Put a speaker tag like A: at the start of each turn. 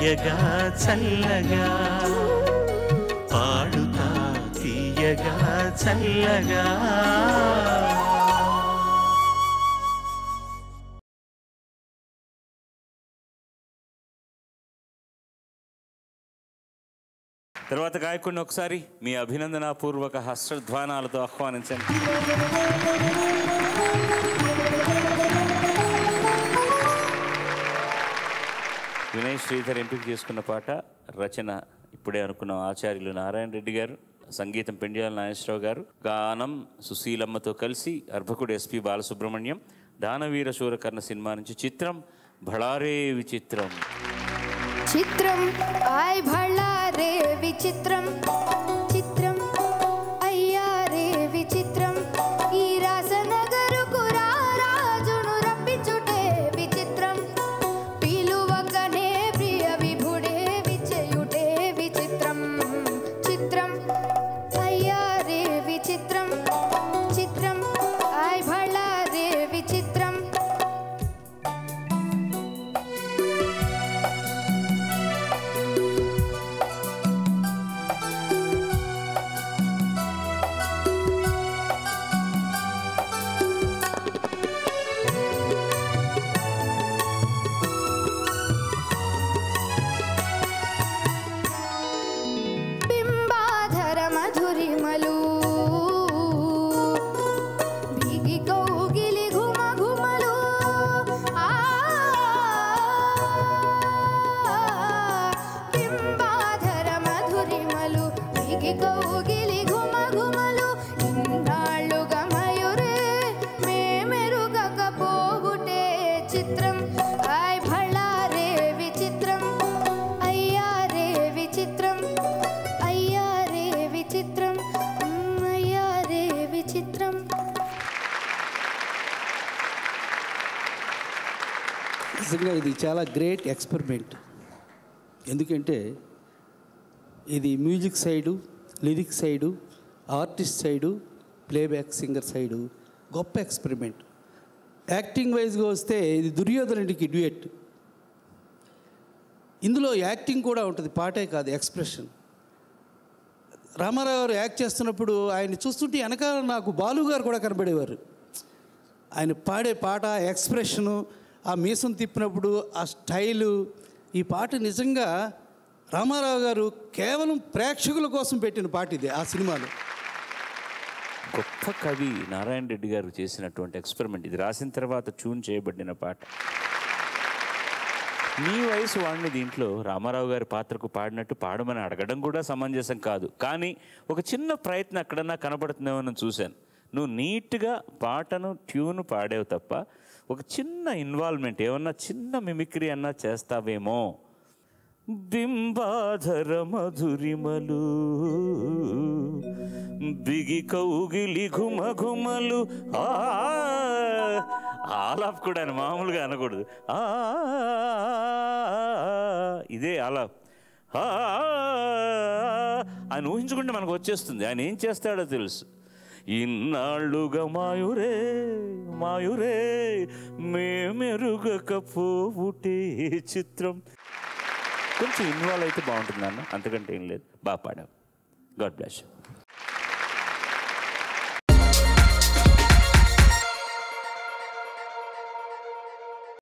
A: తీయగా చల్లగా పాడుతా తీయగా చల్లగా.
B: తర్వాత గాయకుడిని ఒకసారి మీ అభినందనాపూర్వక హర్షధ్వానాలతో ఆహ్వానించండి. వినయ్ శ్రీధర్ ఎంపిక చేసుకున్న పాట, రచన ఇప్పుడే అనుకున్న ఆచార్యులు నారాయణ రెడ్డి గారు, సంగీతం పెండియాల నాగేశ్వరరావు గారు, గానం సుశీలమ్మతో కలిసి అర్భకుడు ఎస్పి బాలసుబ్రహ్మణ్యం. దానవీర శూరకర్ణ సినిమా నుంచి చిత్రం భళారే విచిత్రం.
C: చిత్రం ఆయ్ భళారే విచిత్రం, చిత్రం అయ్యా రే విచిత్రం. ఈ రాసనగరుకు రాజును రప్పించుటే విచిత్రం, పిలువకనే ప్రియ విభుడే విచేయుటే విచిత్రం. చిత్రం అయ్యా రే విచిత్రం, చిత్రం ఆయ్ భళారే విచిత్రం.
D: నిజంగా ఇది చాలా గ్రేట్ ఎక్స్పెరిమెంట్. ఎందుకంటే ఇది music side, lyrics side, artist side, playback singer side గొప్ప ఎక్స్పెరిమెంట్. యాక్టింగ్ వైజ్గా వస్తే ఇది దుర్యోధనుడికి డ్యూయట్. ఇందులో యాక్టింగ్ కూడా ఉంటుంది, పాటే కాదు, ఎక్స్ప్రెషన్. రామారావు గారు యాక్ట్ చేస్తున్నప్పుడు ఆయన చూస్తుంటే వెనకాల నాకు బాలుగారు కూడా కనబడేవారు. ఆయన పాడే పాట, ఎక్స్ప్రెషను, ఆ మీసం తిప్పినప్పుడు ఆ స్టైలు, ఈ పాట నిజంగా రామారావు గారు కేవలం ప్రేక్షకుల కోసం పెట్టిన పాట ఇది. ఆ సినిమాలో
B: గొప్ప కవి నారాయణ రెడ్డి గారు చేసినటువంటి ఎక్స్పెరిమెంట్ ఇది. రాసిన తర్వాత ట్యూన్ చేయబడిన పాట. మీ వయసు వాడిని దీంట్లో రామారావు గారి పాత్రకు పాడినట్టు పాడమని అడగడం కూడా సమంజసం కాదు. కానీ ఒక చిన్న ప్రయత్నం ఎక్కడన్నా కనబడుతుందేమో నేను చూశాను. నువ్వు నీట్గా పాటను ట్యూన్ పాడేవు తప్ప ఒక చిన్న ఇన్వాల్వ్మెంట్, ఏమన్నా చిన్న మిమిక్రీ అన్నా చేస్తావేమో. బింబాధర మధురిమలు బిగి కౌగిలి ఘుమఘుమలు. ఆలాప్ కూడా మామూలుగా అనకూడదు. ఇదే ఆలాప్. ఆయన ఊహించుకుంటే మనకు వచ్చేస్తుంది. ఆయన ఏం చేస్తాడో తెలుసు. ఇన్నాళ్ళుగా మాయురే మాయురే మేమెరుగకపోవుటే చిత్రం. కొంచెం ఇన్వాల్వ్ అయితే బాగుంటుంది అన్న, అంతకంటే ఏం లేదు. బాగా పాడావు. God bless you.